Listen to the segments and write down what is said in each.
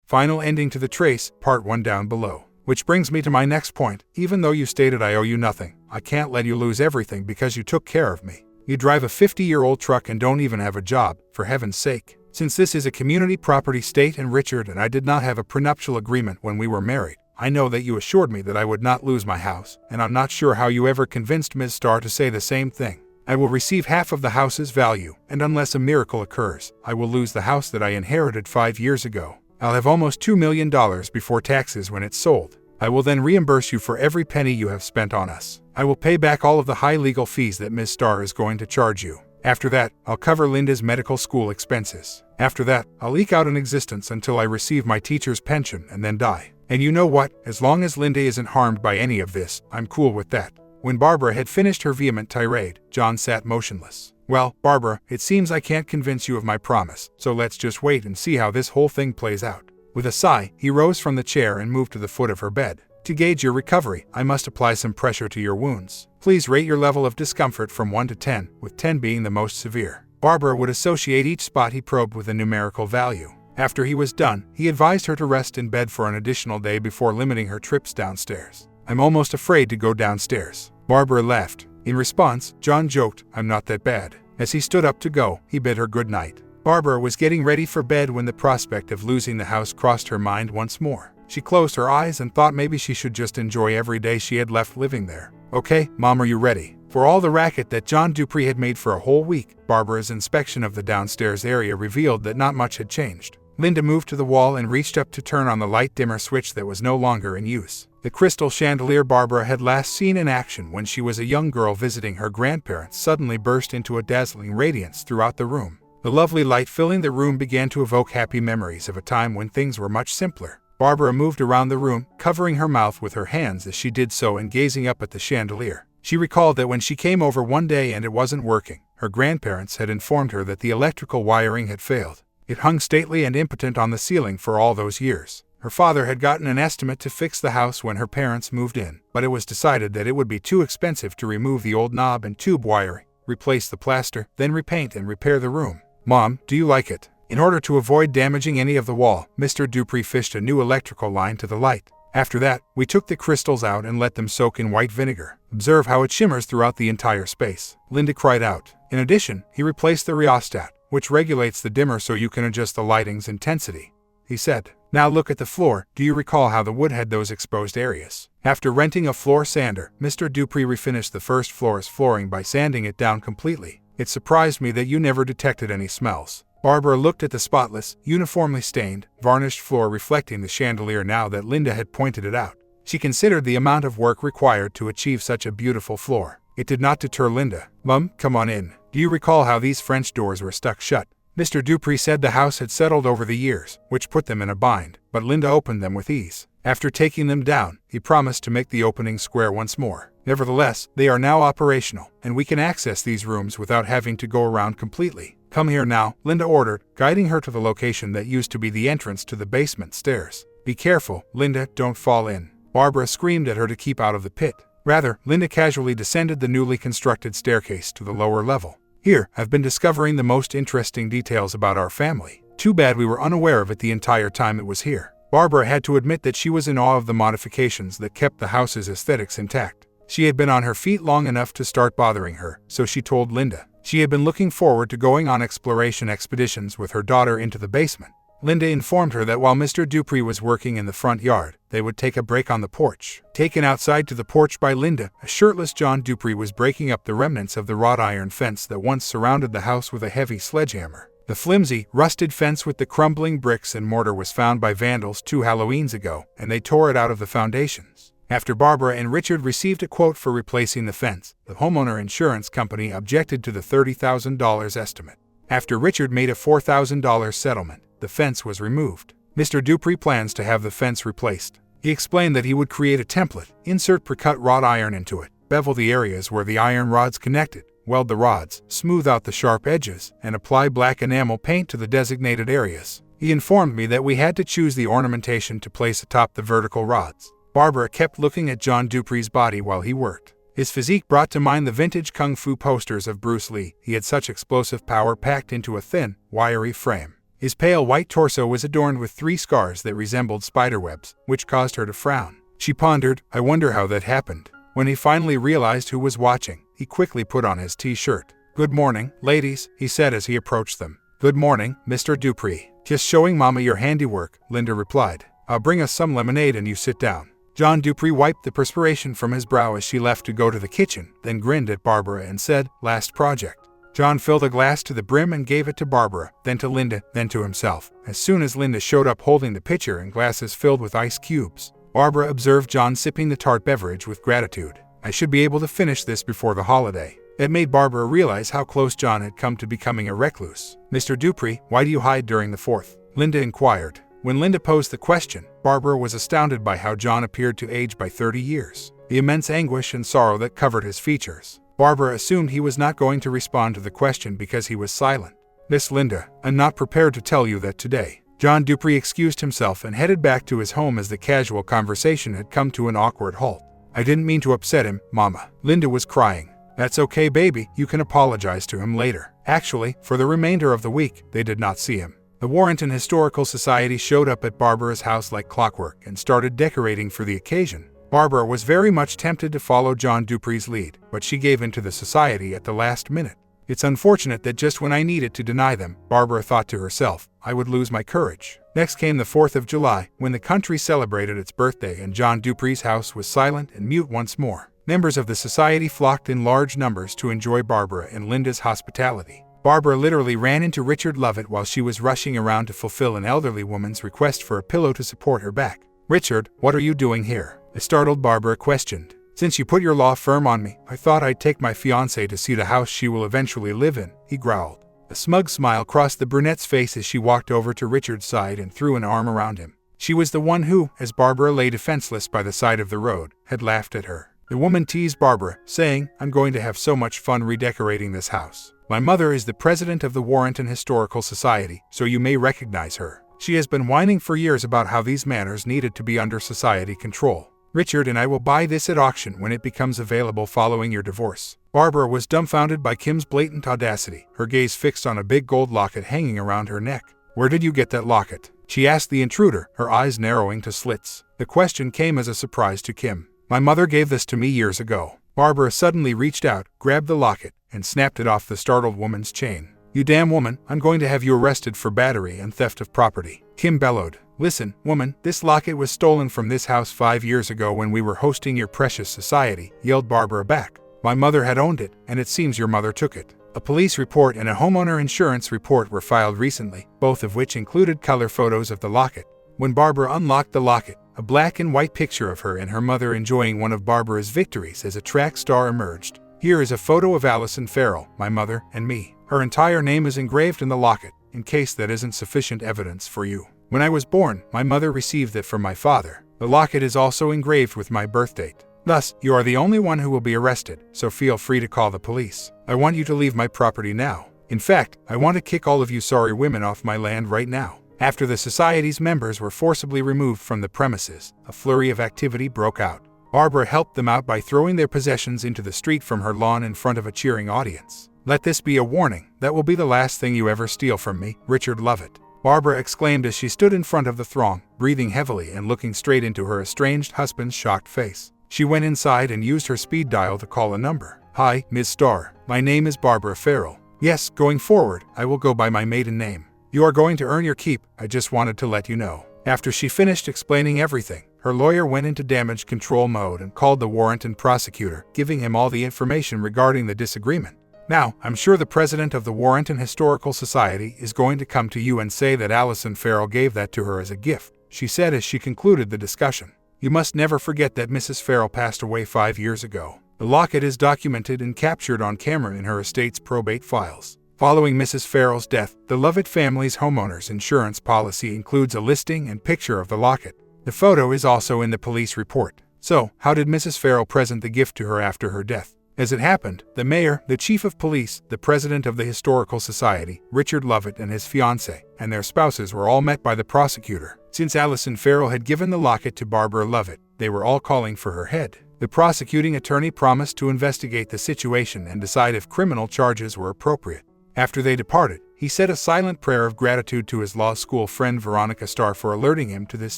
Final ending to the trace, part 1 down below. Which brings me to my next point. Even though you stated I owe you nothing, I can't let you lose everything because you took care of me. You drive a 50-year-old truck and don't even have a job, for heaven's sake. Since this is a community property state and Richard and I did not have a prenuptial agreement when we were married, I know that you assured me that I would not lose my house, and I'm not sure how you ever convinced Ms. Starr to say the same thing. I will receive half of the house's value, and unless a miracle occurs, I will lose the house that I inherited 5 years ago. I'll have almost $2 million before taxes when it's sold. I will then reimburse you for every penny you have spent on us. I will pay back all of the high legal fees that Ms. Starr is going to charge you. After that, I'll cover Linda's medical school expenses. After that, I'll eke out an existence until I receive my teacher's pension and then die. And you know what? As long as Linda isn't harmed by any of this, I'm cool with that. When Barbara had finished her vehement tirade, John sat motionless. Well, Barbara, it seems I can't convince you of my promise, so let's just wait and see how this whole thing plays out. With a sigh, he rose from the chair and moved to the foot of her bed. To gauge your recovery, I must apply some pressure to your wounds. Please rate your level of discomfort from 1 to 10, with 10 being the most severe. Barbara would associate each spot he probed with a numerical value. After he was done, he advised her to rest in bed for an additional day before limiting her trips downstairs. I'm almost afraid to go downstairs. Barbara laughed. In response, John joked, I'm not that bad. As he stood up to go, he bid her good night. Barbara was getting ready for bed when the prospect of losing the house crossed her mind once more. She closed her eyes and thought maybe she should just enjoy every day she had left living there. Okay, Mom, are you ready? For all the racket that John Dupree had made for a whole week, Barbara's inspection of the downstairs area revealed that not much had changed. Linda moved to the wall and reached up to turn on the light dimmer switch that was no longer in use. The crystal chandelier Barbara had last seen in action when she was a young girl visiting her grandparents suddenly burst into a dazzling radiance throughout the room. The lovely light filling the room began to evoke happy memories of a time when things were much simpler. Barbara moved around the room, covering her mouth with her hands as she did so and gazing up at the chandelier. She recalled that when she came over one day and it wasn't working, her grandparents had informed her that the electrical wiring had failed. It hung stately and impotent on the ceiling for all those years. Her father had gotten an estimate to fix the house when her parents moved in, but it was decided that it would be too expensive to remove the old knob and tube wiring, replace the plaster, then repaint and repair the room. Mom, do you like it? In order to avoid damaging any of the wall, Mr. Dupree fished a new electrical line to the light. After that, we took the crystals out and let them soak in white vinegar. Observe how it shimmers throughout the entire space. Linda cried out. In addition, he replaced the rheostat, which regulates the dimmer so you can adjust the lighting's intensity. He said, now look at the floor. Do you recall how the wood had those exposed areas? After renting a floor sander, Mr. Dupree refinished the first floor's flooring by sanding it down completely. It surprised me that you never detected any smells. Barbara looked at the spotless, uniformly stained, varnished floor reflecting the chandelier now that Linda had pointed it out. She considered the amount of work required to achieve such a beautiful floor. It did not deter Linda. Mum, come on in. Do you recall how these French doors were stuck shut? Mr. Dupree said the house had settled over the years, which put them in a bind, but Linda opened them with ease. After taking them down, he promised to make the opening square once more. Nevertheless, they are now operational, and we can access these rooms without having to go around completely. Come here now, Linda ordered, guiding her to the location that used to be the entrance to the basement stairs. Be careful, Linda, don't fall in. Barbara screamed at her to keep out of the pit. Rather, Linda casually descended the newly constructed staircase to the lower level. Here, I've been discovering the most interesting details about our family. Too bad we were unaware of it the entire time it was here. Barbara had to admit that she was in awe of the modifications that kept the house's aesthetics intact. She had been on her feet long enough to start bothering her, so she told Linda. She had been looking forward to going on exploration expeditions with her daughter into the basement. Linda informed her that while Mr. Dupree was working in the front yard, they would take a break on the porch. Taken outside to the porch by Linda, a shirtless John Dupree was breaking up the remnants of the wrought iron fence that once surrounded the house with a heavy sledgehammer. The flimsy, rusted fence with the crumbling bricks and mortar was found by vandals 2 Halloweens ago, and they tore it out of the foundations. After Barbara and Richard received a quote for replacing the fence, the homeowner insurance company objected to the $30,000 estimate. After Richard made a $4,000 settlement, the fence was removed. Mr. Dupree plans to have the fence replaced. He explained that he would create a template, insert precut wrought iron into it, bevel the areas where the iron rods connected, weld the rods, smooth out the sharp edges, and apply black enamel paint to the designated areas. He informed me that we had to choose the ornamentation to place atop the vertical rods. Barbara kept looking at John Dupree's body while he worked. His physique brought to mind the vintage kung fu posters of Bruce Lee. He had such explosive power packed into a thin, wiry frame. His pale white torso was adorned with 3 scars that resembled spiderwebs, which caused her to frown. She pondered, I wonder how that happened. When he finally realized who was watching, he quickly put on his t-shirt. Good morning, ladies, he said as he approached them. Good morning, Mr. Dupree. Just showing Mama your handiwork, Linda replied. I'll bring us some lemonade and you sit down. John Dupree wiped the perspiration from his brow as she left to go to the kitchen, then grinned at Barbara and said, Last project. John filled a glass to the brim and gave it to Barbara, then to Linda, then to himself. As soon as Linda showed up holding the pitcher and glasses filled with ice cubes, Barbara observed John sipping the tart beverage with gratitude. I should be able to finish this before the holiday. It made Barbara realize how close John had come to becoming a recluse. Mr. Dupree, why do you hide during the 4th? Linda inquired. When Linda posed the question, Barbara was astounded by how John appeared to age by 30 years. The immense anguish and sorrow that covered his features. Barbara assumed he was not going to respond to the question because he was silent. Miss Linda, I'm not prepared to tell you that today. John Dupree excused himself and headed back to his home as the casual conversation had come to an awkward halt. I didn't mean to upset him, Mama. Linda was crying. That's okay, baby, you can apologize to him later. Actually, for the remainder of the week, they did not see him. The Warrenton Historical Society showed up at Barbara's house like clockwork and started decorating for the occasion. Barbara was very much tempted to follow John Dupree's lead, but she gave in to the society at the last minute. It's unfortunate that just when I needed to deny them, Barbara thought to herself, I would lose my courage. Next came the 4th of July, when the country celebrated its birthday and John Dupree's house was silent and mute once more. Members of the society flocked in large numbers to enjoy Barbara and Linda's hospitality. Barbara literally ran into Richard Lovett while she was rushing around to fulfill an elderly woman's request for a pillow to support her back. Richard, what are you doing here? A startled Barbara questioned. Since you put your law firm on me, I thought I'd take my fiancée to see the house she will eventually live in, he growled. A smug smile crossed the brunette's face as she walked over to Richard's side and threw an arm around him. She was the one who, as Barbara lay defenseless by the side of the road, had laughed at her. The woman teased Barbara, saying, I'm going to have so much fun redecorating this house. My mother is the president of the Warrenton Historical Society, so you may recognize her. She has been whining for years about how these matters needed to be under society control. Richard and I will buy this at auction when it becomes available following your divorce. Barbara was dumbfounded by Kim's blatant audacity, her gaze fixed on a big gold locket hanging around her neck. Where did you get that locket? She asked the intruder, her eyes narrowing to slits. The question came as a surprise to Kim. My mother gave this to me years ago. Barbara suddenly reached out, grabbed the locket, and snapped it off the startled woman's chain. You damn woman, I'm going to have you arrested for battery and theft of property. Kim bellowed. Listen, woman, this locket was stolen from this house 5 years ago when we were hosting your precious society, yelled Barbara back. My mother had owned it, and it seems your mother took it. A police report and a homeowner insurance report were filed recently, both of which included color photos of the locket. When Barbara unlocked the locket, a black and white picture of her and her mother enjoying one of Barbara's victories as a track star emerged. Here is a photo of Allison Farrell, my mother, and me. Her entire name is engraved in the locket, in case that isn't sufficient evidence for you. When I was born, my mother received it from my father. The locket is also engraved with my birth date. Thus, you are the only one who will be arrested, so feel free to call the police. I want you to leave my property now. In fact, I want to kick all of you sorry women off my land right now. After the society's members were forcibly removed from the premises, a flurry of activity broke out. Barbara helped them out by throwing their possessions into the street from her lawn in front of a cheering audience. Let this be a warning, that will be the last thing you ever steal from me, Richard Lovett. Barbara exclaimed as she stood in front of the throng, breathing heavily and looking straight into her estranged husband's shocked face. She went inside and used her speed dial to call a number. Hi, Ms. Starr. My name is Barbara Farrell. Yes, going forward, I will go by my maiden name. You are going to earn your keep, I just wanted to let you know. After she finished explaining everything, her lawyer went into damage control mode and called the Warrenton prosecutor, giving him all the information regarding the disagreement. Now, I'm sure the president of the Warrenton Historical Society is going to come to you and say that Allison Farrell gave that to her as a gift, she said as she concluded the discussion. You must never forget that Mrs. Farrell passed away 5 years ago. The locket is documented and captured on camera in her estate's probate files. Following Mrs. Farrell's death, the Lovett family's homeowner's insurance policy includes a listing and picture of the locket. The photo is also in the police report. So, how did Mrs. Farrell present the gift to her after her death? As it happened, the mayor, the chief of police, the president of the Historical Society, Richard Lovett and his fiancée, and their spouses were all met by the prosecutor. Since Allison Farrell had given the locket to Barbara Lovett, they were all calling for her head. The prosecuting attorney promised to investigate the situation and decide if criminal charges were appropriate. After they departed, he said a silent prayer of gratitude to his law school friend Veronica Starr for alerting him to this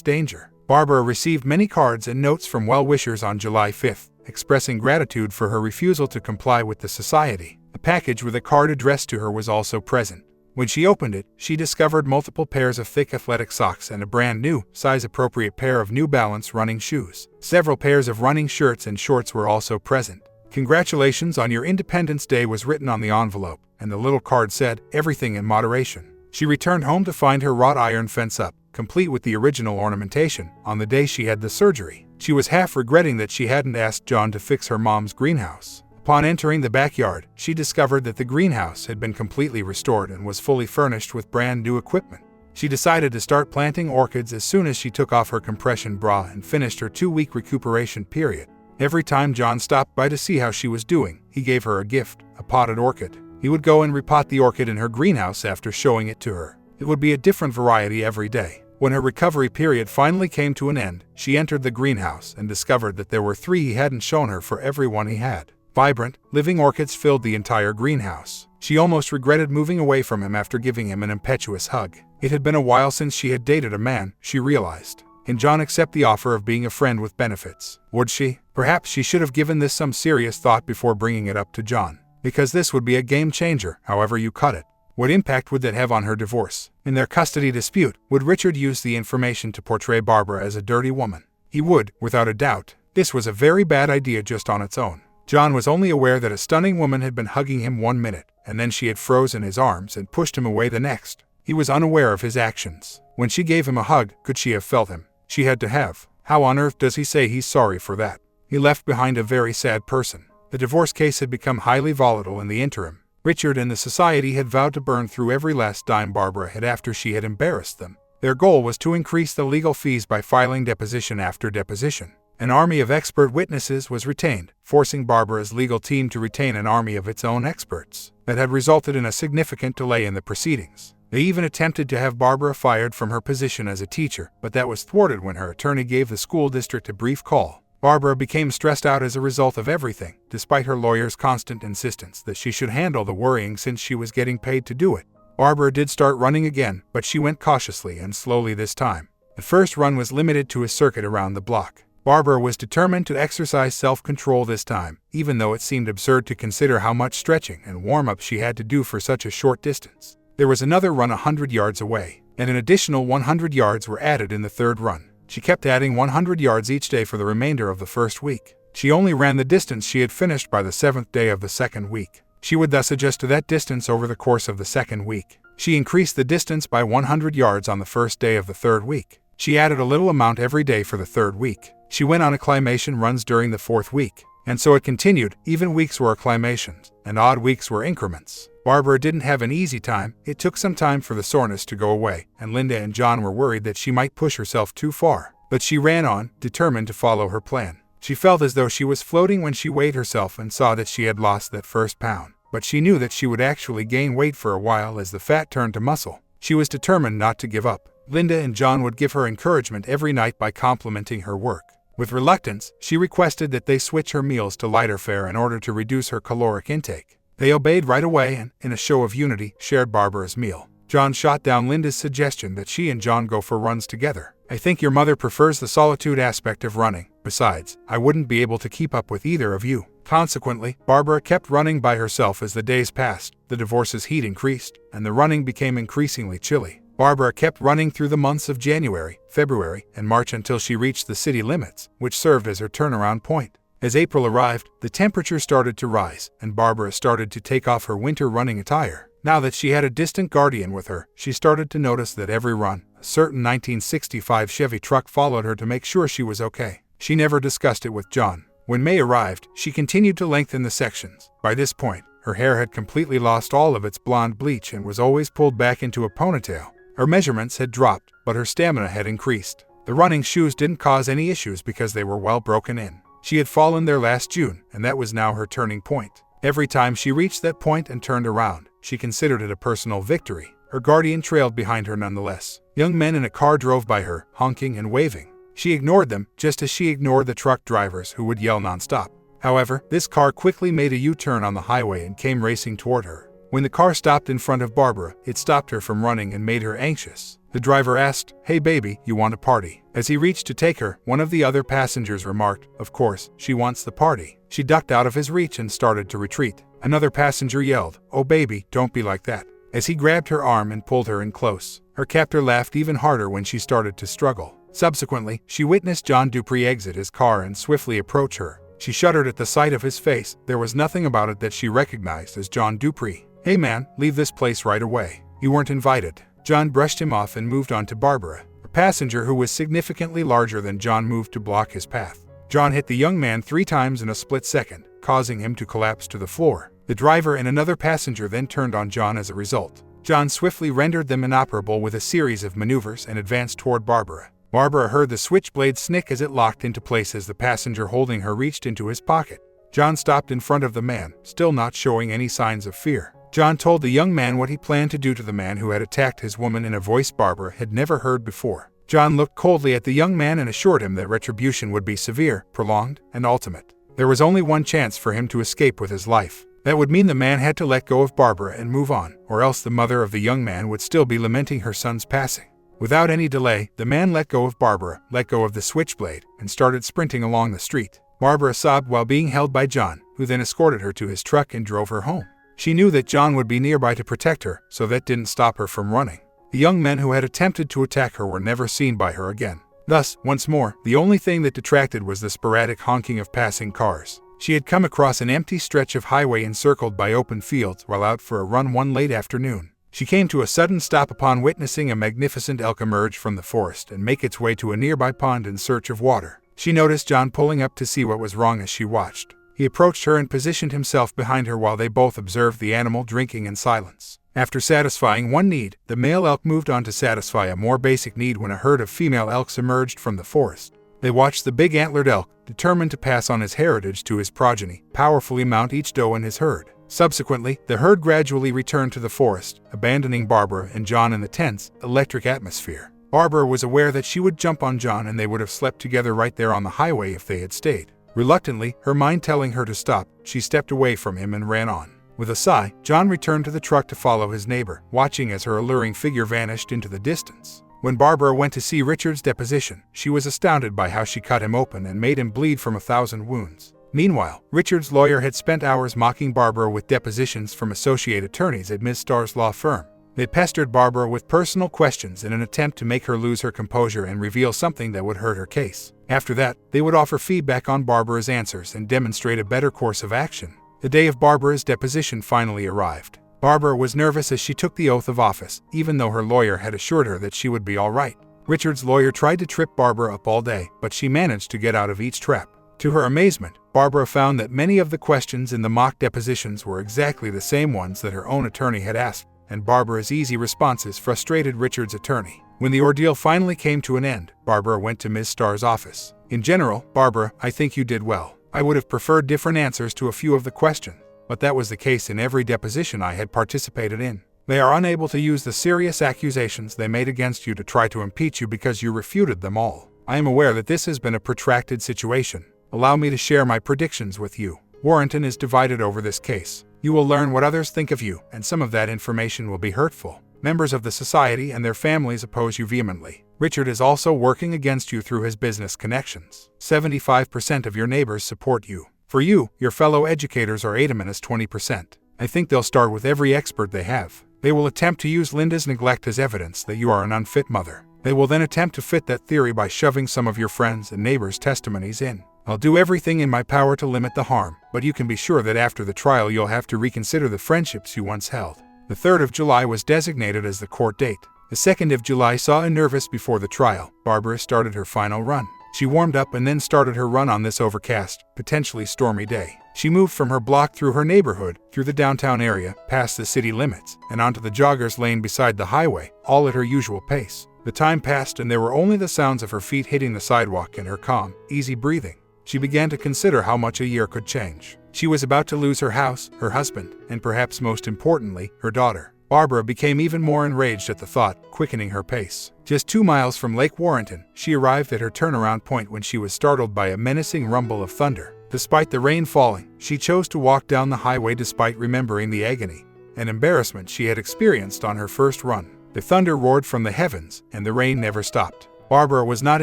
danger. Barbara received many cards and notes from well-wishers on July 5th, expressing gratitude for her refusal to comply with the society. A package with a card addressed to her was also present. When she opened it, she discovered multiple pairs of thick athletic socks and a brand new, size-appropriate pair of New Balance running shoes. Several pairs of running shirts and shorts were also present. "Congratulations on your Independence Day" was written on the envelope, and the little card said, "Everything in moderation." She returned home to find her wrought iron fence up, complete with the original ornamentation, on the day she had the surgery. She was half regretting that she hadn't asked John to fix her mom's greenhouse. Upon entering the backyard, she discovered that the greenhouse had been completely restored and was fully furnished with brand new equipment. She decided to start planting orchids as soon as she took off her compression bra and finished her 2-week recuperation period. Every time John stopped by to see how she was doing, he gave her a gift, a potted orchid. He would go and repot the orchid in her greenhouse after showing it to her. It would be a different variety every day. When her recovery period finally came to an end, she entered the greenhouse and discovered that there were 3 he hadn't shown her for every one he had. Vibrant, living orchids filled the entire greenhouse. She almost regretted moving away from him after giving him an impetuous hug. It had been a while since she had dated a man, she realized. Can John accept the offer of being a friend with benefits? Would she? Perhaps she should have given this some serious thought before bringing it up to John. Because this would be a game changer, however you cut it. What impact would that have on her divorce? In their custody dispute, would Richard use the information to portray Barbara as a dirty woman? He would, without a doubt. This was a very bad idea just on its own. John was only aware that a stunning woman had been hugging him 1 minute, and then she had frozen his arms and pushed him away the next. He was unaware of his actions. When she gave him a hug, could she have felt him? She had to have. How on earth does he say he's sorry for that? He left behind a very sad person. The divorce case had become highly volatile in the interim. Richard and the society had vowed to burn through every last dime Barbara had after she had embarrassed them. Their goal was to increase the legal fees by filing deposition after deposition. An army of expert witnesses was retained, forcing Barbara's legal team to retain an army of its own experts. That had resulted in a significant delay in the proceedings. They even attempted to have Barbara fired from her position as a teacher, but that was thwarted when her attorney gave the school district a brief call. Barbara became stressed out as a result of everything, despite her lawyer's constant insistence that she should handle the worrying since she was getting paid to do it. Barbara did start running again, but she went cautiously and slowly this time. The first run was limited to a circuit around the block. Barbara was determined to exercise self-control this time, even though it seemed absurd to consider how much stretching and warm-up she had to do for such a short distance. There was another run 100 yards away, and an additional 100 yards were added in the third run. She kept adding 100 yards each day for the remainder of the first week. She only ran the distance she had finished by the 7th day of the second week. She would thus adjust to that distance over the course of the second week. She increased the distance by 100 yards on the first day of the third week. She added a little amount every day for the third week. She went on acclimation runs during the fourth week. And so it continued. Even weeks were acclimations, and odd weeks were increments. Barbara didn't have an easy time. It took some time for the soreness to go away, and Linda and John were worried that she might push herself too far. But she ran on, determined to follow her plan. She felt as though she was floating when she weighed herself and saw that she had lost that first pound. But she knew that she would actually gain weight for a while as the fat turned to muscle. She was determined not to give up. Linda and John would give her encouragement every night by complimenting her work. With reluctance, she requested that they switch her meals to lighter fare in order to reduce her caloric intake. They obeyed right away and, in a show of unity, shared Barbara's meal. John shot down Linda's suggestion that she and John go for runs together. "I think your mother prefers the solitude aspect of running. Besides, I wouldn't be able to keep up with either of you." Consequently, Barbara kept running by herself as the days passed. The divorce's heat increased, and the running became increasingly chilly. Barbara kept running through the months of January, February, and March until she reached the city limits, which served as her turnaround point. As April arrived, the temperature started to rise, and Barbara started to take off her winter running attire. Now that she had a distant guardian with her, she started to notice that every run, a certain 1965 Chevy truck followed her to make sure she was okay. She never discussed it with John. When May arrived, she continued to lengthen the sections. By this point, her hair had completely lost all of its blonde bleach and was always pulled back into a ponytail. Her measurements had dropped, but her stamina had increased. The running shoes didn't cause any issues because they were well broken in. She had fallen there last June, and that was now her turning point. Every time she reached that point and turned around, she considered it a personal victory. Her guardian trailed behind her nonetheless. Young men in a car drove by her, honking and waving. She ignored them, just as she ignored the truck drivers who would yell nonstop. However, this car quickly made a U-turn on the highway and came racing toward her. When the car stopped in front of Barbara, it stopped her from running and made her anxious. The driver asked, "Hey baby, you want a party?" As he reached to take her, one of the other passengers remarked, "Of course, she wants the party." She ducked out of his reach and started to retreat. Another passenger yelled, "Oh baby, don't be like that," as he grabbed her arm and pulled her in close. Her captor laughed even harder when she started to struggle. Subsequently, she witnessed John Dupree exit his car and swiftly approach her. She shuddered at the sight of his face. There was nothing about it that she recognized as John Dupree. "Hey man, leave this place right away. You weren't invited." John brushed him off and moved on to Barbara. A passenger who was significantly larger than John moved to block his path. John hit the young man 3 times in a split second, causing him to collapse to the floor. The driver and another passenger then turned on John as a result. John swiftly rendered them inoperable with a series of maneuvers and advanced toward Barbara. Barbara heard the switchblade snick as it locked into place as the passenger holding her reached into his pocket. John stopped in front of the man, still not showing any signs of fear. John told the young man what he planned to do to the man who had attacked his woman in a voice Barbara had never heard before. John looked coldly at the young man and assured him that retribution would be severe, prolonged, and ultimate. There was only one chance for him to escape with his life. That would mean the man had to let go of Barbara and move on, or else the mother of the young man would still be lamenting her son's passing. Without any delay, the man let go of Barbara, let go of the switchblade, and started sprinting along the street. Barbara sobbed while being held by John, who then escorted her to his truck and drove her home. She knew that John would be nearby to protect her, so that didn't stop her from running. The young men who had attempted to attack her were never seen by her again. Thus, once more, the only thing that detracted was the sporadic honking of passing cars. She had come across an empty stretch of highway encircled by open fields while out for a run one late afternoon. She came to a sudden stop upon witnessing a magnificent elk emerge from the forest and make its way to a nearby pond in search of water. She noticed John pulling up to see what was wrong as she watched. He approached her and positioned himself behind her while they both observed the animal drinking in silence. After satisfying one need, the male elk moved on to satisfy a more basic need when a herd of female elks emerged from the forest. They watched the big antlered elk, determined to pass on his heritage to his progeny, powerfully mount each doe in his herd. Subsequently, the herd gradually returned to the forest, abandoning Barbara and John in the tense, electric atmosphere. Barbara was aware that she would jump on John and they would have slept together right there on the highway if they had stayed. Reluctantly, her mind telling her to stop, she stepped away from him and ran on. With a sigh, John returned to the truck to follow his neighbor, watching as her alluring figure vanished into the distance. When Barbara went to see Richard's deposition, she was astounded by how she cut him open and made him bleed from 1,000 wounds. Meanwhile, Richard's lawyer had spent hours mocking Barbara with depositions from associate attorneys at Ms. Starr's law firm. They pestered Barbara with personal questions in an attempt to make her lose her composure and reveal something that would hurt her case. After that, they would offer feedback on Barbara's answers and demonstrate a better course of action. The day of Barbara's deposition finally arrived. Barbara was nervous as she took the oath of office, even though her lawyer had assured her that she would be all right. Richard's lawyer tried to trip Barbara up all day, but she managed to get out of each trap. To her amazement, Barbara found that many of the questions in the mock depositions were exactly the same ones that her own attorney had asked, and Barbara's easy responses frustrated Richard's attorney. When the ordeal finally came to an end, Barbara went to Ms. Starr's office. "In general, Barbara, I think you did well. I would have preferred different answers to a few of the questions, but that was the case in every deposition I had participated in. They are unable to use the serious accusations they made against you to try to impeach you because you refuted them all. I am aware that this has been a protracted situation. Allow me to share my predictions with you. Warrenton is divided over this case. You will learn what others think of you, and some of that information will be hurtful. Members of the society and their families oppose you vehemently. Richard is also working against you through his business connections. 75% of your neighbors support you. For you, your fellow educators are adamant as 20%. I think they'll start with every expert they have. They will attempt to use Linda's neglect as evidence that you are an unfit mother. They will then attempt to fit that theory by shoving some of your friends' and neighbors' testimonies in. I'll do everything in my power to limit the harm, but you can be sure that after the trial you'll have to reconsider the friendships you once held." The 3rd of July was designated as the court date. The 2nd of July saw a nervous before the trial. Barbara started her final run. She warmed up and then started her run on this overcast, potentially stormy day. She moved from her block through her neighborhood, through the downtown area, past the city limits, and onto the joggers lane beside the highway, all at her usual pace. The time passed and there were only the sounds of her feet hitting the sidewalk and her calm, easy breathing. She began to consider how much a year could change. She was about to lose her house, her husband, and perhaps most importantly, her daughter. Barbara became even more enraged at the thought, quickening her pace. Just 2 miles from Lake Warrenton, she arrived at her turnaround point when she was startled by a menacing rumble of thunder. Despite the rain falling, she chose to walk down the highway despite remembering the agony. and embarrassment she had experienced on her first run. The thunder roared from the heavens, and the rain never stopped. Barbara was not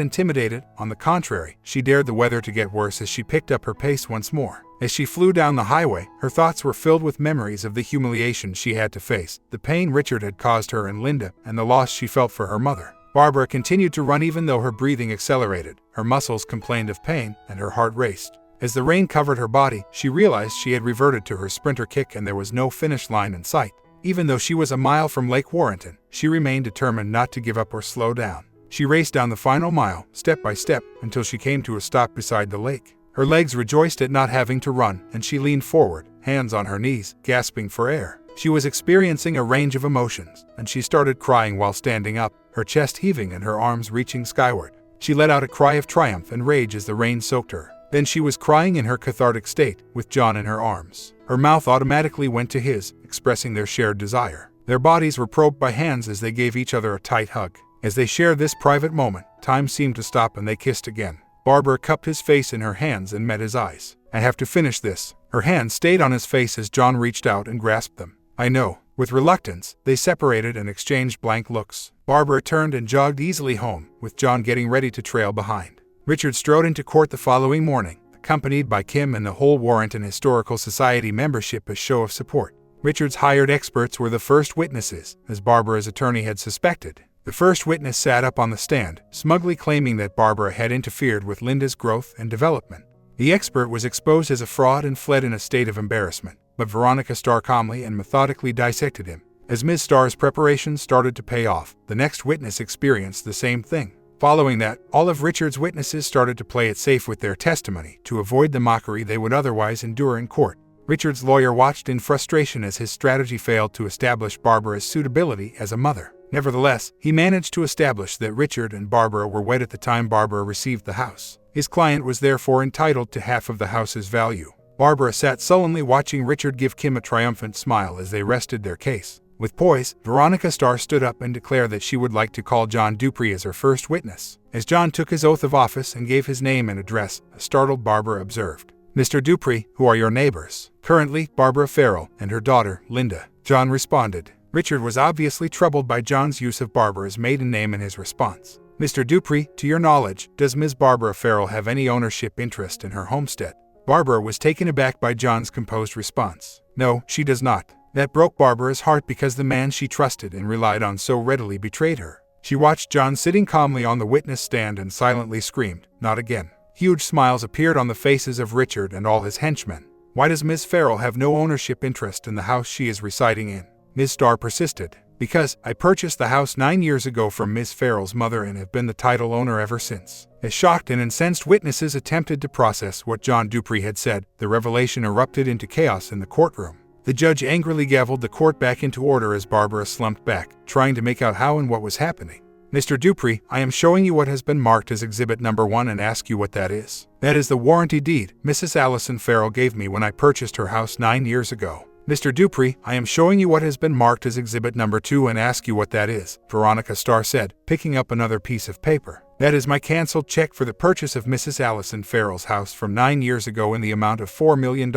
intimidated. On the contrary, she dared the weather to get worse as she picked up her pace once more. As she flew down the highway, her thoughts were filled with memories of the humiliation she had to face, the pain Richard had caused her and Linda, and the loss she felt for her mother. Barbara continued to run even though her breathing accelerated, her muscles complained of pain, and her heart raced. As the rain covered her body, she realized she had reverted to her sprinter kick and there was no finish line in sight. Even though she was a mile from Lake Warrenton, she remained determined not to give up or slow down. She raced down the final mile, step by step, until she came to a stop beside the lake. Her legs rejoiced at not having to run, and she leaned forward, hands on her knees, gasping for air. She was experiencing a range of emotions, and she started crying while standing up, her chest heaving and her arms reaching skyward. She let out a cry of triumph and rage as the rain soaked her. Then she was crying in her cathartic state, with John in her arms. Her mouth automatically went to his, expressing their shared desire. Their bodies were probed by hands as they gave each other a tight hug. As they shared this private moment, time seemed to stop and they kissed again. Barbara cupped his face in her hands and met his eyes. "I have to finish this." Her hands stayed on his face as John reached out and grasped them. "I know." With reluctance, they separated and exchanged blank looks. Barbara turned and jogged easily home, with John getting ready to trail behind. Richard strode into court the following morning, accompanied by Kim and the whole Warrenton Historical Society membership as show of support. Richard's hired experts were the first witnesses, as Barbara's attorney had suspected. The first witness sat up on the stand, smugly claiming that Barbara had interfered with Linda's growth and development. The expert was exposed as a fraud and fled in a state of embarrassment, but Veronica Starr calmly and methodically dissected him. As Ms. Starr's preparations started to pay off, the next witness experienced the same thing. Following that, all of Richard's witnesses started to play it safe with their testimony to avoid the mockery they would otherwise endure in court. Richard's lawyer watched in frustration as his strategy failed to establish Barbara's suitability as a mother. Nevertheless, he managed to establish that Richard and Barbara were wed at the time Barbara received the house. His client was therefore entitled to half of the house's value. Barbara sat sullenly watching Richard give Kim a triumphant smile as they rested their case. With poise, Veronica Starr stood up and declared that she would like to call John Dupree as her first witness. As John took his oath of office and gave his name and address, a startled Barbara observed, "Mr. Dupree, who are your neighbors?" "Currently, Barbara Farrell and her daughter, Linda," John responded. Richard was obviously troubled by John's use of Barbara's maiden name in his response. "Mr. Dupree, to your knowledge, does Ms. Barbara Farrell have any ownership interest in her homestead?" Barbara was taken aback by John's composed response. "No, she does not." That broke Barbara's heart because the man she trusted and relied on so readily betrayed her. She watched John sitting calmly on the witness stand and silently screamed, "Not again." Huge smiles appeared on the faces of Richard and all his henchmen. "Why does Ms. Farrell have no ownership interest in the house she is residing in?" Ms. Starr persisted. "Because I purchased the house 9 years ago from Ms. Farrell's mother and have been the title owner ever since." As shocked and incensed witnesses attempted to process what John Dupree had said, the revelation erupted into chaos in the courtroom. The judge angrily gavelled the court back into order as Barbara slumped back, trying to make out how and what was happening. "Mr. Dupree, I am showing you what has been marked as Exhibit Number 1 and ask you what that is." "That is the warranty deed Mrs. Allison Farrell gave me when I purchased her house 9 years ago." "Mr. Dupree, I am showing you what has been marked as Exhibit Number 2 and ask you what that is," Veronica Starr said, picking up another piece of paper. "That is my canceled check for the purchase of Mrs. Allison Farrell's house from 9 years ago in the amount of $4 million.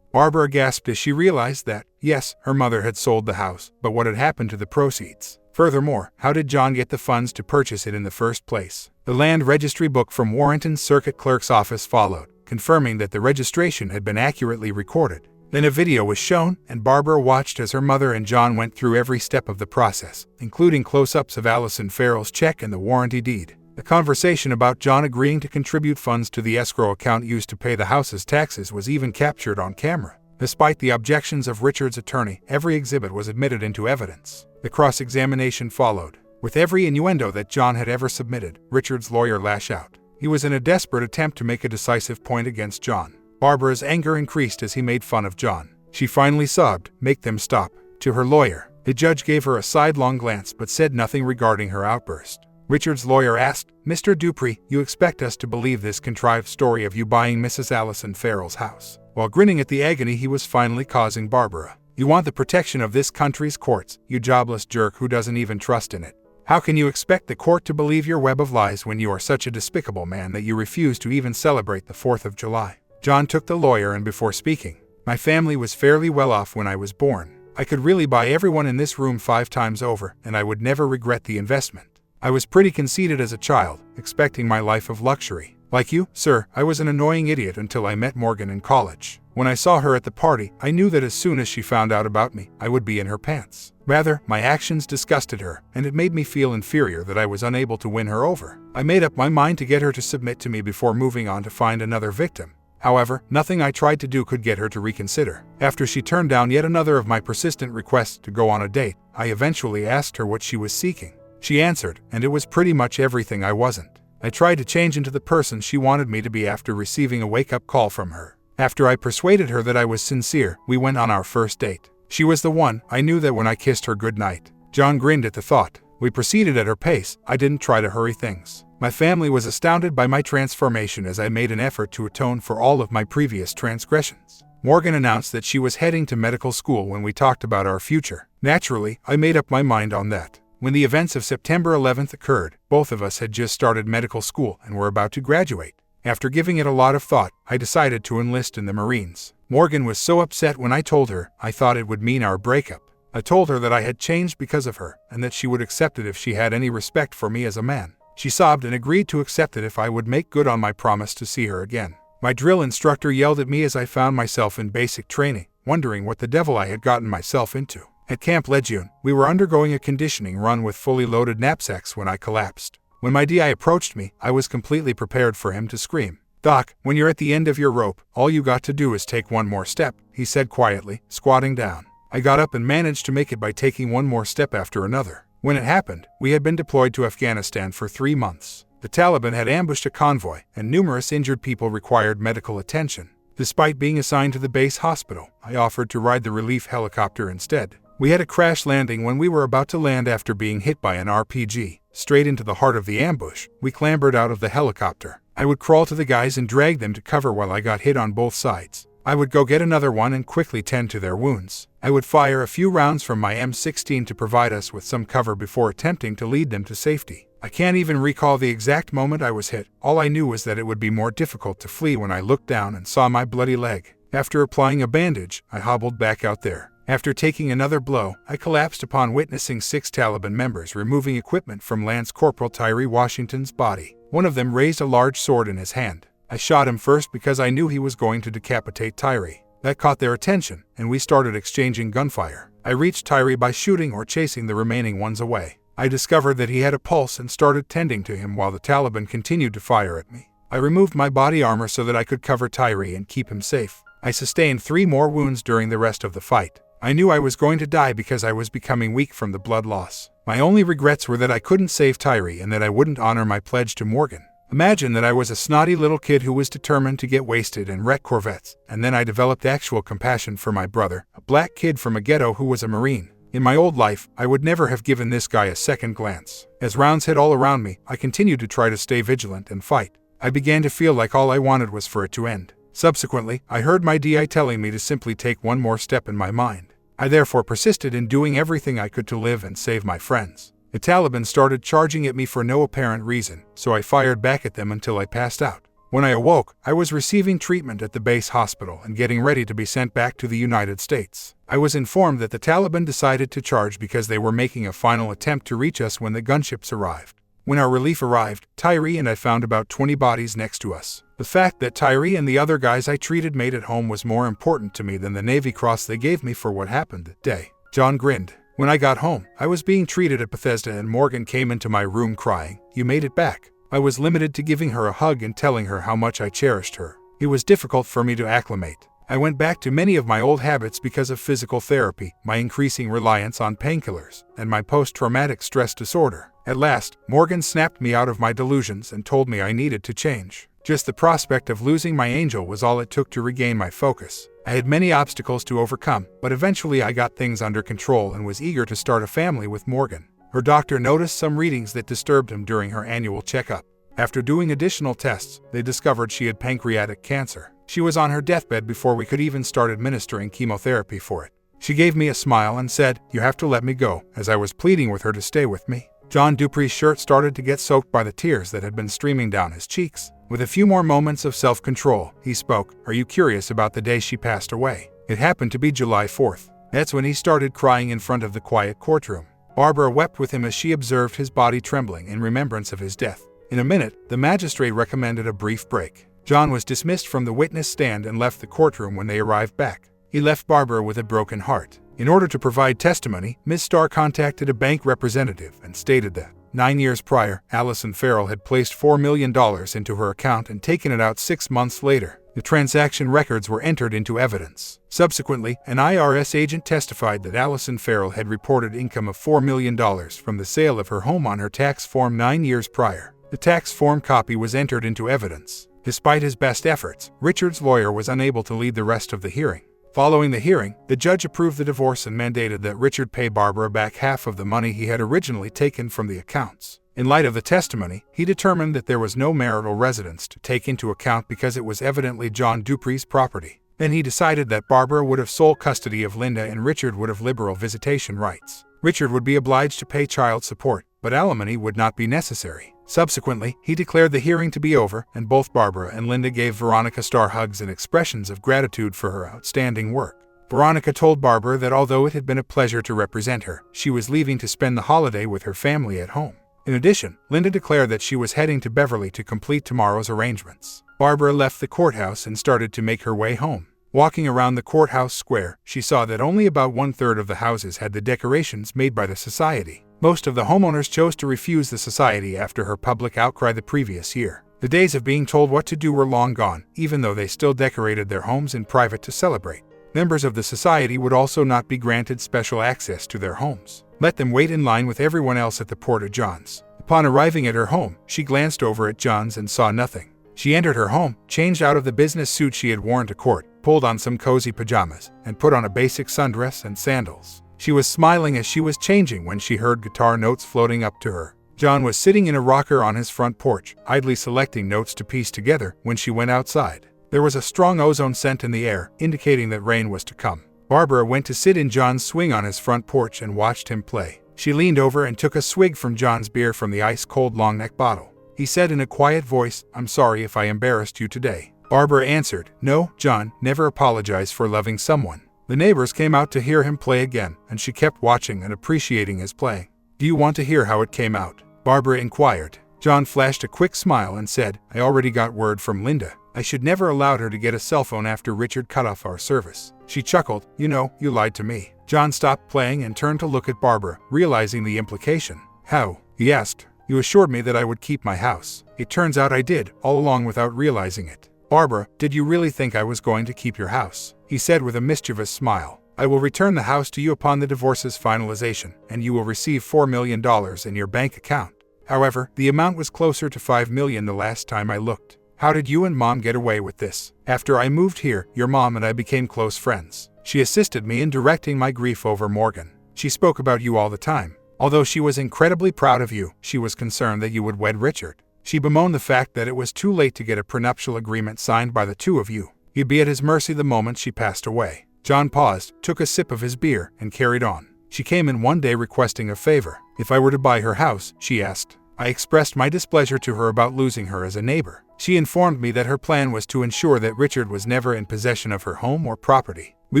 Barbara gasped as she realized that, yes, her mother had sold the house, but what had happened to the proceeds? Furthermore, how did John get the funds to purchase it in the first place? The land registry book from Warrenton's circuit clerk's office followed, confirming that the registration had been accurately recorded. Then a video was shown, and Barbara watched as her mother and John went through every step of the process, including close-ups of Allison Farrell's check and the warranty deed. The conversation about John agreeing to contribute funds to the escrow account used to pay the house's taxes was even captured on camera. Despite the objections of Richard's attorney, every exhibit was admitted into evidence. The cross-examination followed. With every innuendo that John had ever submitted, Richard's lawyer lashed out. He was in a desperate attempt to make a decisive point against John. Barbara's anger increased as he made fun of John. She finally sobbed, "Make them stop." To her lawyer, the judge gave her a sidelong glance but said nothing regarding her outburst. Richard's lawyer asked, "Mr. Dupree, you expect us to believe this contrived story of you buying Mrs. Allison Farrell's house?" While grinning at the agony he was finally causing Barbara. "You want the protection of this country's courts, you jobless jerk who doesn't even trust in it. How can you expect the court to believe your web of lies when you are such a despicable man that you refuse to even celebrate the 4th of July? John took the lawyer and before speaking, "My family was fairly well off when I was born. I could really buy everyone in this room 5 times over, and I would never regret the investment. I was pretty conceited as a child, expecting my life of luxury. Like you, sir, I was an annoying idiot until I met Morgan in college. When I saw her at the party, I knew that as soon as she found out about me, I would be in her pants. Rather, my actions disgusted her, and it made me feel inferior that I was unable to win her over. I made up my mind to get her to submit to me before moving on to find another victim. However, nothing I tried to do could get her to reconsider. After she turned down yet another of my persistent requests to go on a date, I eventually asked her what she was seeking. She answered, and it was pretty much everything I wasn't. I tried to change into the person she wanted me to be after receiving a wake-up call from her. After I persuaded her that I was sincere, we went on our first date. She was the one. I knew that when I kissed her goodnight. John grinned at the thought. We proceeded at her pace. I didn't try to hurry things. My family was astounded by my transformation as I made an effort to atone for all of my previous transgressions. Morgan announced that she was heading to medical school when we talked about our future. Naturally, I made up my mind on that. When the events of September 11th occurred, both of us had just started medical school and were about to graduate. After giving it a lot of thought, I decided to enlist in the Marines. Morgan was so upset when I told her I thought it would mean our breakup. I told her that I had changed because of her, and that she would accept it if she had any respect for me as a man. She sobbed and agreed to accept it if I would make good on my promise to see her again. My drill instructor yelled at me as I found myself in basic training, wondering what the devil I had gotten myself into. At Camp Lejeune, we were undergoing a conditioning run with fully loaded knapsacks when I collapsed. When my DI approached me, I was completely prepared for him to scream. "Doc, when you're at the end of your rope, all you got to do is take one more step," he said quietly, squatting down. I got up and managed to make it by taking one more step after another. When it happened, we had been deployed to Afghanistan for 3 months. The Taliban had ambushed a convoy, and numerous injured people required medical attention. Despite being assigned to the base hospital, I offered to ride the relief helicopter instead. We had a crash landing when we were about to land after being hit by an RPG. Straight into the heart of the ambush, we clambered out of the helicopter. I would crawl to the guys and drag them to cover while I got hit on both sides. I would go get another one and quickly tend to their wounds. I would fire a few rounds from my M16 to provide us with some cover before attempting to lead them to safety. I can't even recall the exact moment I was hit. All I knew was that it would be more difficult to flee when I looked down and saw my bloody leg. After applying a bandage, I hobbled back out there. After taking another blow, I collapsed upon witnessing 6 Taliban members removing equipment from Lance Corporal Tyree Washington's body. One of them raised a large sword in his hand. I shot him first because I knew he was going to decapitate Tyree. That caught their attention, and we started exchanging gunfire. I reached Tyree by shooting or chasing the remaining ones away. I discovered that he had a pulse and started tending to him while the Taliban continued to fire at me. I removed my body armor so that I could cover Tyree and keep him safe. I sustained 3 more wounds during the rest of the fight. I knew I was going to die because I was becoming weak from the blood loss. My only regrets were that I couldn't save Tyree and that I wouldn't honor my pledge to Morgan. Imagine that I was a snotty little kid who was determined to get wasted and wreck Corvettes, and then I developed actual compassion for my brother, a black kid from a ghetto who was a Marine. In my old life, I would never have given this guy a second glance. As rounds hit all around me, I continued to try to stay vigilant and fight. I began to feel like all I wanted was for it to end. Subsequently, I heard my DI telling me to simply take one more step in my mind. I therefore persisted in doing everything I could to live and save my friends. The Taliban started charging at me for no apparent reason, so I fired back at them until I passed out. When I awoke, I was receiving treatment at the base hospital and getting ready to be sent back to the United States. I was informed that the Taliban decided to charge because they were making a final attempt to reach us when the gunships arrived. When our relief arrived, Tyree and I found about 20 bodies next to us. The fact that Tyree and the other guys I treated made it home was more important to me than the Navy Cross they gave me for what happened that day. John grinned. When I got home, I was being treated at Bethesda and Morgan came into my room crying, "You made it back." I was limited to giving her a hug and telling her how much I cherished her. It was difficult for me to acclimate. I went back to many of my old habits because of physical therapy, my increasing reliance on painkillers, and my post-traumatic stress disorder. At last, Morgan snapped me out of my delusions and told me I needed to change. Just the prospect of losing my angel was all it took to regain my focus. I had many obstacles to overcome, but eventually I got things under control and was eager to start a family with Morgan. Her doctor noticed some readings that disturbed him during her annual checkup. After doing additional tests, they discovered she had pancreatic cancer. She was on her deathbed before we could even start administering chemotherapy for it. She gave me a smile and said, "You have to let me go," as I was pleading with her to stay with me. John Dupree's shirt started to get soaked by the tears that had been streaming down his cheeks. With a few more moments of self-control, he spoke, "Are you curious about the day she passed away? It happened to be July 4th. That's when he started crying in front of the quiet courtroom. Barbara wept with him as she observed his body trembling in remembrance of his death. In a minute, the magistrate recommended a brief break. John was dismissed from the witness stand and left the courtroom when they arrived back. He left Barbara with a broken heart. In order to provide testimony, Ms. Starr contacted a bank representative and stated that 9 years prior, Allison Farrell had placed $4 million into her account and taken it out 6 months later. The transaction records were entered into evidence. Subsequently, an IRS agent testified that Allison Farrell had reported income of $4 million from the sale of her home on her tax form 9 years prior. The tax form copy was entered into evidence. Despite his best efforts, Richard's lawyer was unable to lead the rest of the hearing. Following the hearing, the judge approved the divorce and mandated that Richard pay Barbara back half of the money he had originally taken from the accounts. In light of the testimony, he determined that there was no marital residence to take into account because it was evidently John Dupree's property. Then he decided that Barbara would have sole custody of Linda and Richard would have liberal visitation rights. Richard would be obliged to pay child support, but alimony would not be necessary. Subsequently, he declared the hearing to be over, and both Barbara and Linda gave Veronica Starr hugs and expressions of gratitude for her outstanding work. Veronica told Barbara that although it had been a pleasure to represent her, she was leaving to spend the holiday with her family at home. In addition, Linda declared that she was heading to Beverly to complete tomorrow's arrangements. Barbara left the courthouse and started to make her way home. Walking around the courthouse square, she saw that only about 1/3 of the houses had the decorations made by the society. Most of the homeowners chose to refuse the society after her public outcry the previous year. The days of being told what to do were long gone, even though they still decorated their homes in private to celebrate. Members of the society would also not be granted special access to their homes. Let them wait in line with everyone else at the Porta-Johns. Upon arriving at her home, she glanced over at John's and saw nothing. She entered her home, changed out of the business suit she had worn to court, pulled on some cozy pajamas, and put on a basic sundress and sandals. She was smiling as she was changing when she heard guitar notes floating up to her. John was sitting in a rocker on his front porch, idly selecting notes to piece together when she went outside. There was a strong ozone scent in the air, indicating that rain was to come. Barbara went to sit in John's swing on his front porch and watched him play. She leaned over and took a swig from John's beer from the ice-cold long-neck bottle. He said in a quiet voice, "I'm sorry if I embarrassed you today." Barbara answered, "No, John, never apologize for loving someone." The neighbors came out to hear him play again, and she kept watching and appreciating his playing. "Do you want to hear how it came out?" Barbara inquired. John flashed a quick smile and said, "I already got word from Linda. I should never allowed her to get a cell phone after Richard cut off our service." She chuckled, "You know, you lied to me." John stopped playing and turned to look at Barbara, realizing the implication. "How?" he asked. "You assured me that I would keep my house. It turns out I did, all along without realizing it." "Barbara, did you really think I was going to keep your house?" he said with a mischievous smile. "I will return the house to you upon the divorce's finalization, and you will receive $4 million in your bank account. However, the amount was closer to $5 million the last time I looked. How did you and Mom get away with this? After I moved here, your mom and I became close friends. She assisted me in directing my grief over Morgan. She spoke about you all the time. Although she was incredibly proud of you, she was concerned that you would wed Richard. She bemoaned the fact that it was too late to get a prenuptial agreement signed by the two of you. You'd be at his mercy the moment she passed away." John paused, took a sip of his beer, and carried on. "She came in one day requesting a favor. If I were to buy her house, she asked. I expressed my displeasure to her about losing her as a neighbor. She informed me that her plan was to ensure that Richard was never in possession of her home or property. We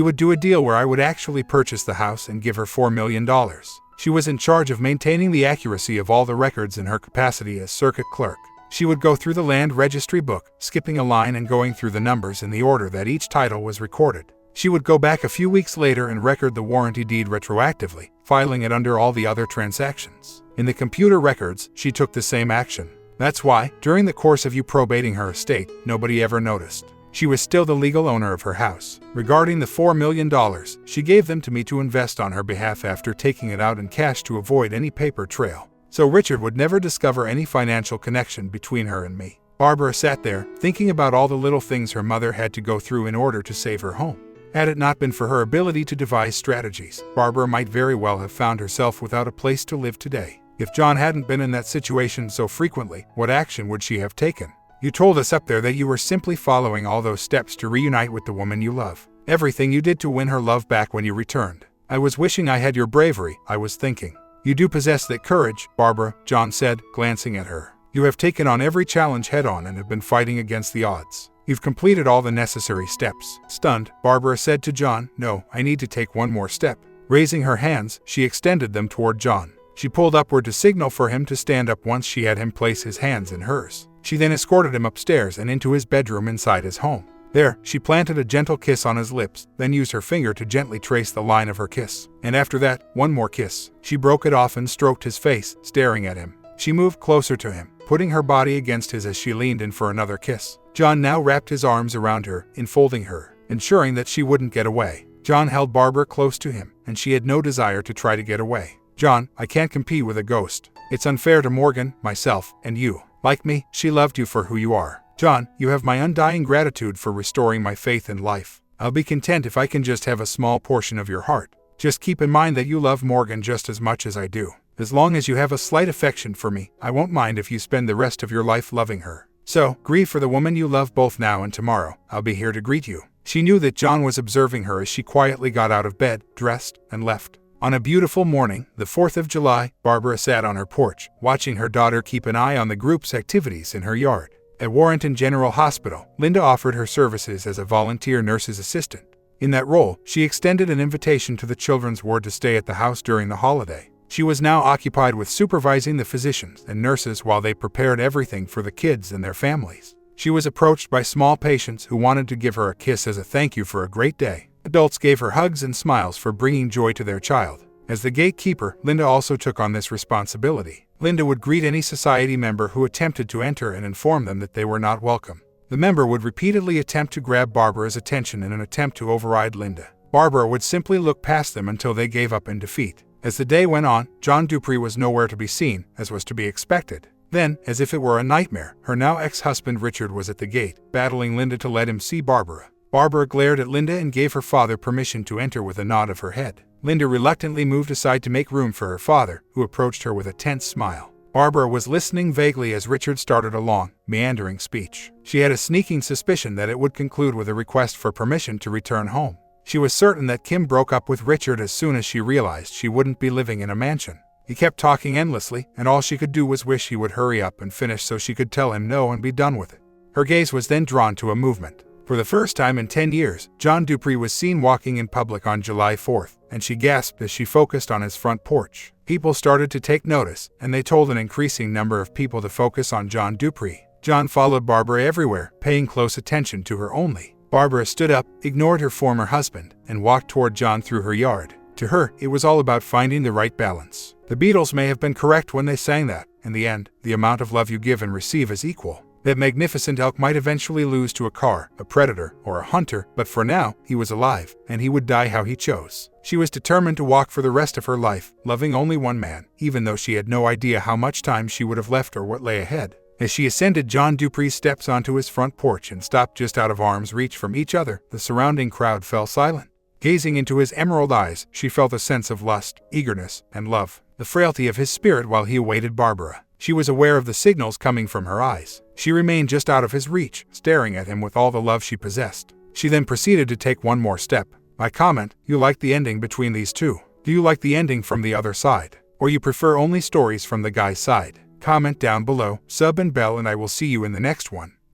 would do a deal where I would actually purchase the house and give her $4 million. She was in charge of maintaining the accuracy of all the records in her capacity as circuit clerk. She would go through the land registry book, skipping a line and going through the numbers in the order that each title was recorded. She would go back a few weeks later and record the warranty deed retroactively, filing it under all the other transactions. In the computer records, she took the same action. That's why, during the course of you probating her estate, nobody ever noticed. She was still the legal owner of her house. Regarding the $4 million, she gave them to me to invest on her behalf after taking it out in cash to avoid any paper trail. So Richard would never discover any financial connection between her and me." Barbara sat there, thinking about all the little things her mother had to go through in order to save her home. Had it not been for her ability to devise strategies, Barbara might very well have found herself without a place to live today. If John hadn't been in that situation so frequently, what action would she have taken? "You told us up there that you were simply following all those steps to reunite with the woman you love. Everything you did to win her love back when you returned. I was wishing I had your bravery, I was thinking. You do possess that courage, Barbara," John said, glancing at her. "You have taken on every challenge head-on and have been fighting against the odds. You've completed all the necessary steps. Stunned, Barbara said to John, "No, I need to take one more step." Raising her hands, she extended them toward John. She pulled upward to signal for him to stand up once she had him place his hands in hers. She then escorted him upstairs and into his bedroom inside his home. There, she planted a gentle kiss on his lips, then used her finger to gently trace the line of her kiss. And after that, one more kiss. She broke it off and stroked his face, staring at him. She moved closer to him, putting her body against his as she leaned in for another kiss. John now wrapped his arms around her, enfolding her, ensuring that she wouldn't get away. John held Barbara close to him, and she had no desire to try to get away. "John, I can't compete with a ghost. It's unfair to Morgan, myself, and you. Like me, she loved you for who you are. John, you have my undying gratitude for restoring my faith in life. I'll be content if I can just have a small portion of your heart. Just keep in mind that you love Morgan just as much as I do. As long as you have a slight affection for me, I won't mind if you spend the rest of your life loving her. So, grieve for the woman you love both now and tomorrow. I'll be here to greet you." She knew that John was observing her as she quietly got out of bed, dressed, and left. On a beautiful morning, the 4th of July, Barbara sat on her porch, watching her daughter keep an eye on the group's activities in her yard. At Warrenton General Hospital, Linda offered her services as a volunteer nurse's assistant. In that role, she extended an invitation to the children's ward to stay at the house during the holiday. She was now occupied with supervising the physicians and nurses while they prepared everything for the kids and their families. She was approached by small patients who wanted to give her a kiss as a thank you for a great day. Adults gave her hugs and smiles for bringing joy to their child. As the gatekeeper, Linda also took on this responsibility. Linda would greet any society member who attempted to enter and inform them that they were not welcome. The member would repeatedly attempt to grab Barbara's attention in an attempt to override Linda. Barbara would simply look past them until they gave up in defeat. As the day went on, John Dupree was nowhere to be seen, as was to be expected. Then, as if it were a nightmare, her now ex-husband Richard was at the gate, battling Linda to let him see Barbara. Barbara glared at Linda and gave her father permission to enter with a nod of her head. Linda reluctantly moved aside to make room for her father, who approached her with a tense smile. Barbara was listening vaguely as Richard started a long, meandering speech. She had a sneaking suspicion that it would conclude with a request for permission to return home. She was certain that Kim broke up with Richard as soon as she realized she wouldn't be living in a mansion. He kept talking endlessly, and all she could do was wish he would hurry up and finish so she could tell him no and be done with it. Her gaze was then drawn to a movement. For the first time in 10 years, John Dupree was seen walking in public on July 4th, and she gasped as she focused on his front porch. People started to take notice, and they told an increasing number of people to focus on John Dupree. John followed Barbara everywhere, paying close attention to her only. Barbara stood up, ignored her former husband, and walked toward John through her yard. To her, it was all about finding the right balance. The Beatles may have been correct when they sang that, in the end, the amount of love you give and receive is equal. That magnificent elk might eventually lose to a car, a predator, or a hunter, but for now, he was alive, and he would die how he chose. She was determined to walk for the rest of her life, loving only one man, even though she had no idea how much time she would have left or what lay ahead. As she ascended John Dupree's steps onto his front porch and stopped just out of arm's reach from each other, the surrounding crowd fell silent. Gazing into his emerald eyes, she felt a sense of lust, eagerness, and love. The frailty of his spirit while he awaited Barbara. She was aware of the signals coming from her eyes. She remained just out of his reach, staring at him with all the love she possessed. She then proceeded to take one more step. I comment, you like the ending between these two. Do you like the ending from the other side? Or you prefer only stories from the guy's side? Comment down below, sub and bell, and I will see you in the next one.